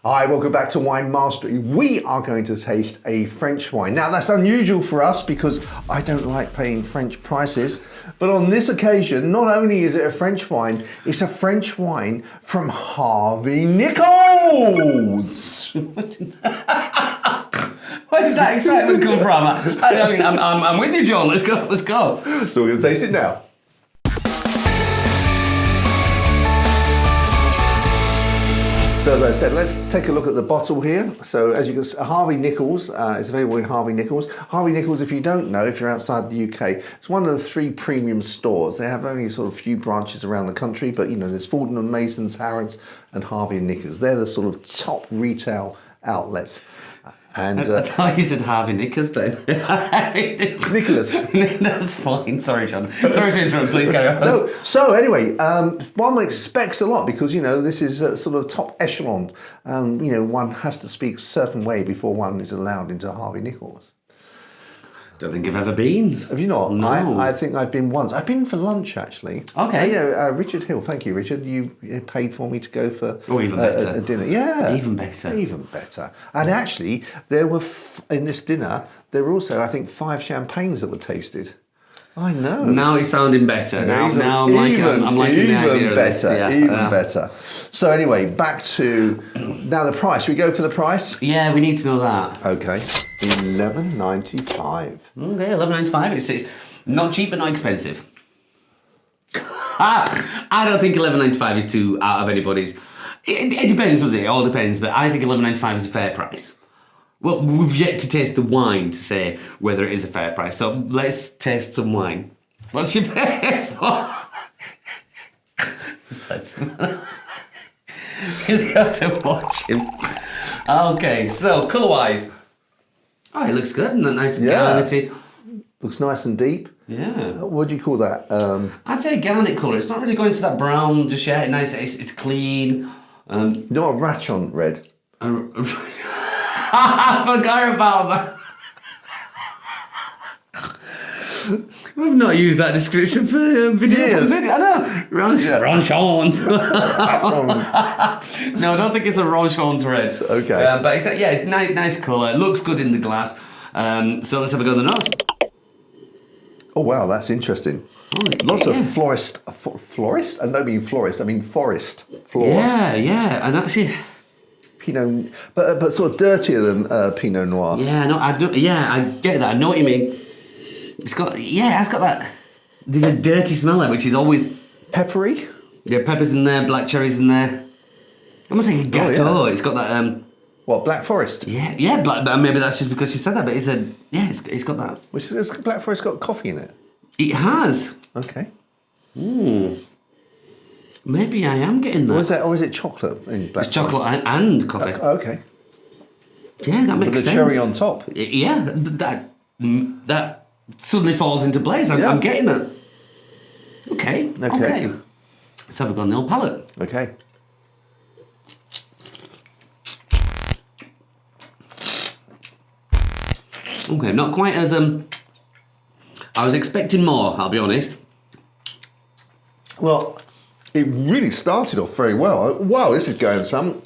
Hi, welcome back to Wine Mastery. We are going to taste a French wine. Now that's unusual for us because I don't like paying French prices, but on this occasion, not only is it a French wine, it's a French wine from Harvey Nichols. Where did that excitement come from? I'm with you, John. Let's go. So we're going to taste it now. So as I said, let's take a look at the bottle here. So as you can see, Harvey Nichols is available in Harvey Nichols. Harvey Nichols, if you don't know, if you're outside the UK, it's one of the 3 premium stores. They have only sort of few branches around the country, but you know, there's Fortnum Mason's, Harrods and Harvey Nichols. They're the sort of top retail outlets. And I thought you said Harvey Nichols then. Nicholas. That's fine. Sorry, John. Sorry to interrupt. Please carry on. No. So anyway, one expects a lot because, you know, this is a sort of top echelon. You know, one has to speak a certain way before one is allowed into Harvey Nichols. Don't think I've ever been. Have you not? No. I think I've been once. I've been for lunch, actually. Okay. Yeah, Richard Hill. Thank you, Richard. You paid for me to go for even better. a dinner. Yeah. Even better. Even better. And actually, there were, in this dinner, there were also, I think, 5 champagnes that were tasted. I know. Now it's sounding better. Now I'm liking the idea of this. Yeah. Even better. So anyway, back to now the price. Should we go for the price? Yeah, we need to know that. Okay. $11.95. Okay, $11.95. It's not cheap but not expensive. I don't think $11.95 is too out of anybody's. It depends, doesn't it? It all depends. But I think $11.95 is a fair price. Well, we've yet to taste the wine to say whether it is a fair price. So let's taste some wine. What's your best for? He's got to watch him. Okay, so colour-wise. Oh, it looks good and nice and garnety. Looks nice and deep. Yeah. What do you call that? I'd say garnet colour. It's not really going to that brown just yet. Nice. It's clean. Not a Rachon red. I forgot about that. We've not used that description for video. Years. I know. Ronchon. No, I don't think it's a Ronchon red. Okay. But it's nice colour. It looks good in the glass. So let's have a go at the nose. Oh wow, that's interesting. Lots of florist. I don't mean florist. I mean forest. Flora. Yeah, and actually. Pinot, but sort of dirtier than Pinot Noir. Yeah, I get that. I know what you mean. It's got that. There's a dirty smell there, which is always peppery. Yeah, peppers in there, black cherries in there. Almost like a gâteau. Oh, yeah. It's got that. What, Black Forest? Yeah, black. But maybe that's just because you said that. But it's got that. Which is Black Forest got coffee in it? It has. Okay. Maybe I am getting that. Or is it chocolate in Black? It's chocolate and coffee. Okay. Yeah, that makes With the sense. cherry on top. Yeah, that suddenly falls into place. I'm getting it. Okay. Let's have a go on the old palate. Okay. Okay, not quite as I was expecting more, I'll be honest. Well, it really started off very well. Wow, this is going some.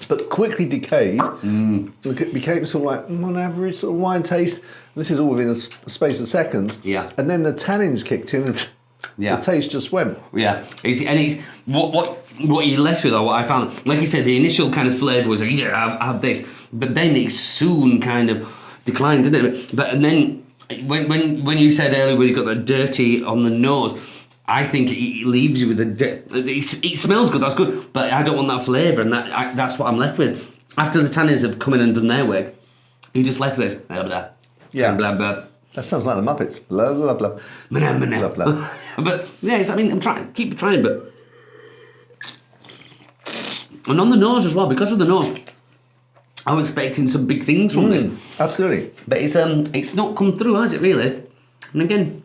But quickly decayed. It became sort of like on average sort of wine taste. This is all within a space of seconds. Yeah. And then the tannins kicked in and the taste just went. Yeah. What you're left with, or what I found, like you said, the initial kind of flavour was like, yeah, I have this. But then it soon kind of declined, didn't it? And then when you said earlier where you got that dirty on the nose, I think it leaves you with it smells good, that's good, but I don't want that flavour, and that's what I'm left with. After the tannins have come in and done their work, you're just left with blah, blah, blah, blah. That sounds like the Muppets. Blah, blah, blah. Blah, blah, blah. But, yeah, I'm trying, keep trying, but... And on the nose as well, because of the nose, I was expecting some big things from this. Absolutely. But it's not come through, has it, really? And again...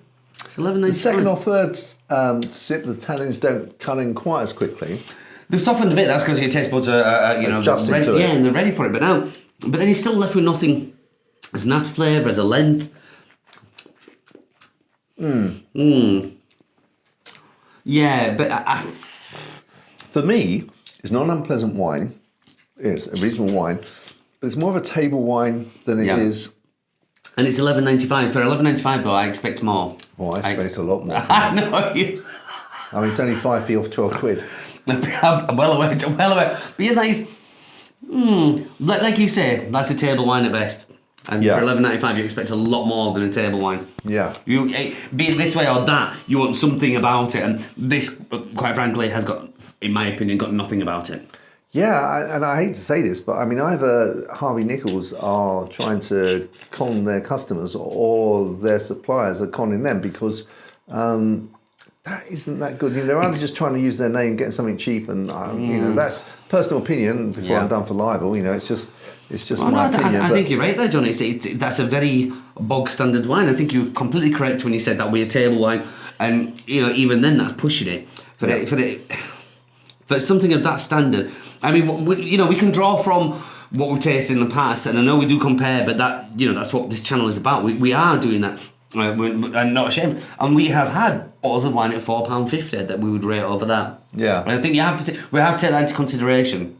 The second or third sip, the tannins don't cut in quite as quickly. They've softened a bit. That's because your taste buds are adjusting to it. Yeah, and they're ready for it. But then you're still left with nothing as an after flavour, as a length. Yeah, but for me, it's not an unpleasant wine. It's a reasonable wine, but it's more of a table wine than it is. And it's $11.95. For $11.95 though, I expect more. Oh, I expect a lot more. I know. I mean, it's only 5p off 12 quid. I'm well aware. But yeah, that is, like you say, that's a table wine at best. And for $11.95, you expect a lot more than a table wine. Yeah. You be it this way or that, you want something about it, and this, quite frankly, has got, in my opinion, got nothing about it. Yeah, and I hate to say this, but I mean, either Harvey Nichols are trying to con their customers, or their suppliers are conning them, because that isn't that good. You know, they're either just trying to use their name, getting something cheap, and you know, that's personal opinion. Before I'm done for libel, you know, it's just my opinion. I think you're right there, John. That's a very bog standard wine. I think you're completely correct when you said that we're a table wine, and you know, even then, that's pushing it for something of that standard. I mean, we can draw from what we've tasted in the past, and I know we do compare, but that's what this channel is about. We are doing that. I'm not ashamed, and we have had bottles of wine at £4.50 that we would rate over that. Yeah, and I think we have to take that into consideration.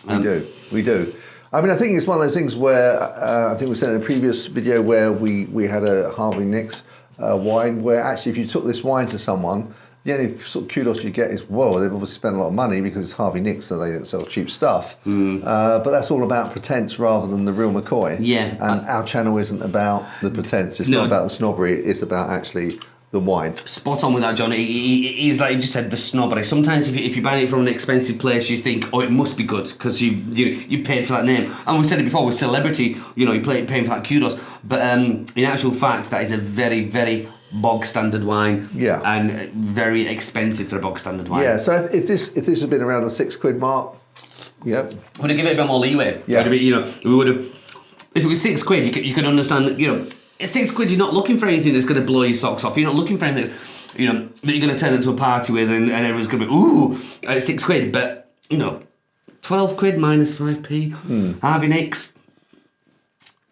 We do. I mean, I think it's one of those things where I think we said in a previous video where we had a Harvey Nicks wine, where actually if you took this wine to someone, the only sort of kudos you get is, whoa, they've obviously spent a lot of money because it's Harvey Nicks, so they don't sell cheap stuff. But that's all about pretence rather than the real McCoy. Yeah. And our channel isn't about the pretence. It's not about the snobbery. It's about actually the wine. Spot on with that, John. It is like you just said, the snobbery. Sometimes if you're buying it from an expensive place, you think, oh, it must be good because you paid for that name. And we said it before with celebrity, you're paying for that kudos. But in actual fact, that is a very, very bog standard wine, and very expensive for a bog standard wine. Yeah, so if this had been around the £6 mark, would have given it a bit more leeway. Yeah, we would have. If it was £6, you could understand that. At £6, you're not looking for anything that's going to blow your socks off. You're not looking for anything that's, that you're going to turn into a party with, and everyone's going to be ooh at £6. But £12 minus 5p. Harvey Nicks.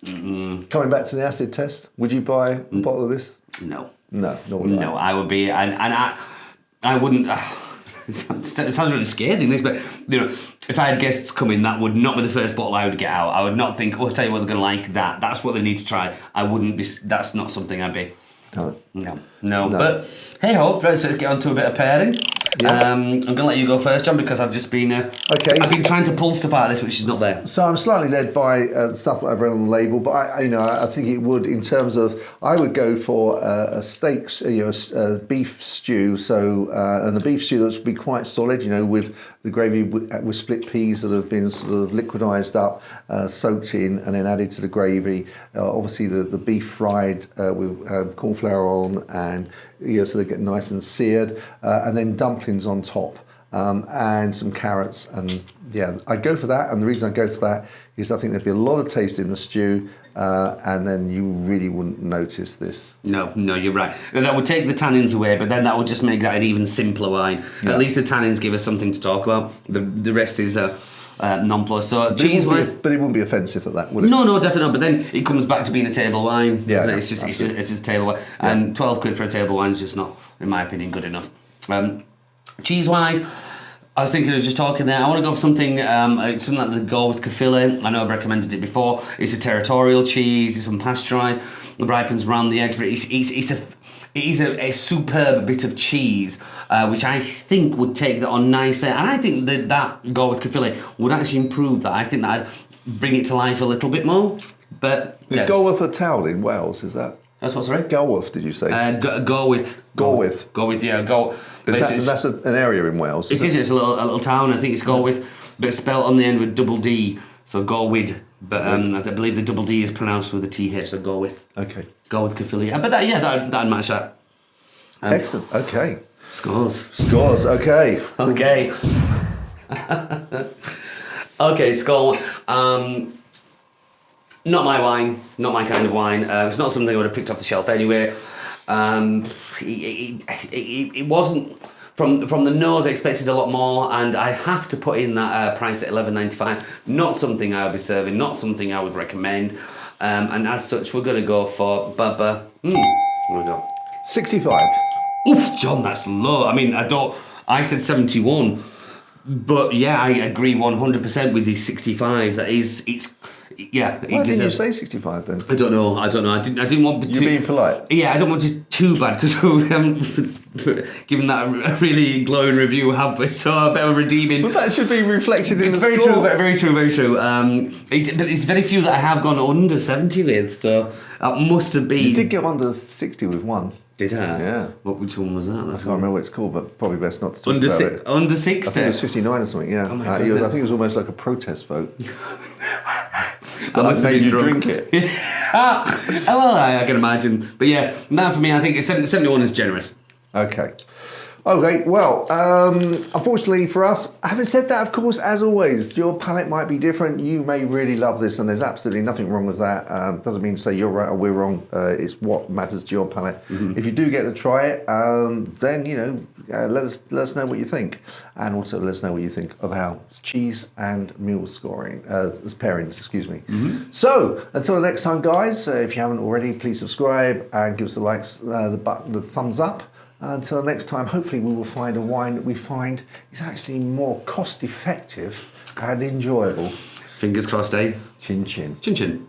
Coming back to the acid test, would you buy a bottle of this? No. No, I would be, and I wouldn't. It sounds really scathing, this, but if I had guests coming, that would not be the first bottle I would get out. I would not think, oh, I'll tell you what, they're going to like that. That's what they need to try. I wouldn't be. That's not something I'd be. No. But hey ho, let's get on to a bit of pairing. Yeah. I'm going to let you go first, John, because I've just been I've been trying to pull stuff out of this which is not there. So I'm slightly led by the stuff that I've read on the label, but I think it would, in terms of, I would go for a steak, a beef stew. So and a beef stew that would be quite solid, with the gravy with split peas that have been sort of liquidized up, soaked in, and then added to the gravy. Obviously the beef fried with corn flour on, and so they get nice and seared, and then dumplings on top, and some carrots, and I'd go for that. And the reason I go for that is I think there'd be a lot of taste in the stew, and then you really wouldn't notice this. No, you're right. That would take the tannins away, but then that would just make that an even simpler wine. Yeah. At least the tannins give us something to talk about. The rest is non-plus. So cheese-wise, but it wouldn't be offensive at that, would it? No, definitely not. But then it comes back to being a table wine. Yeah, it's just a table wine, and £12 for a table wine is just not, in my opinion, good enough. Cheese-wise, I was thinking of just talking there. I want to go for something like the go with Caerphilly. I know I've recommended it before. It's a territorial cheese. It's unpasteurised. It ripens around the edge, but it is a superb bit of cheese, which I think would take that on nicely. And I think that go with Caerphilly would actually improve that. I think that'd bring it to life a little bit more. But is Galworth a town in Wales? Is that? That's what, sorry? Galworth, did you say? Galworth. Yeah, Galworth. That's an area in Wales. It is. It's a little town. I think it's Galworth, but it's spelled on the end with double D, so Galwid. But I believe the double D is pronounced with a TH, so Galworth. Okay. Go with Caerphilly. But that'd match that. Excellent. Okay. Scores. Okay. Okay. Okay. Score. Not my wine. Not my kind of wine. It's not something I would have picked off the shelf anyway. It wasn't. From the nose, I expected a lot more, and I have to put in that price at $11.95. Not something I would be serving. Not something I would recommend. And as such, we're going to go for Bubba. We're going to go 65. Oof, John, that's low. I mean, I said 71. But yeah, I agree 100% with the 65. That is, yeah. Why didn't you say 65 then? I don't know. I didn't want to. You're being polite. Yeah, I don't want it too bad because we haven't given that a really glowing review, have we? So a bit of redeeming. Well, that should be reflected in the score. It's very true. But it's very few that I have gone under 70 with. So that must have been. You did get under 60 with one. Did I? Yeah. Which one was that? I can't remember what it's called, but probably best not to talk under about it. Under 60? I think it was 59 or something, yeah. Oh my I goodness. think it was almost like a protest vote. I must have made been you drunk. drink it. Well, I can imagine. But yeah, now for me, I think 71 is generous. Okay, well, unfortunately for us, having said that, of course, as always, your palate might be different. You may really love this, and there's absolutely nothing wrong with that. Doesn't mean to say you're right or we're wrong. It's what matters to your palate. Mm-hmm. If you do get to try it, then, let us know what you think. And also let us know what you think of our cheese and meal scoring, pairings, excuse me. Mm-hmm. So, until next time, guys, if you haven't already, please subscribe and give us the likes, the thumbs up. Until next time, hopefully we will find a wine that we find is actually more cost effective and enjoyable. Fingers crossed, eh? Chin chin. Chin chin.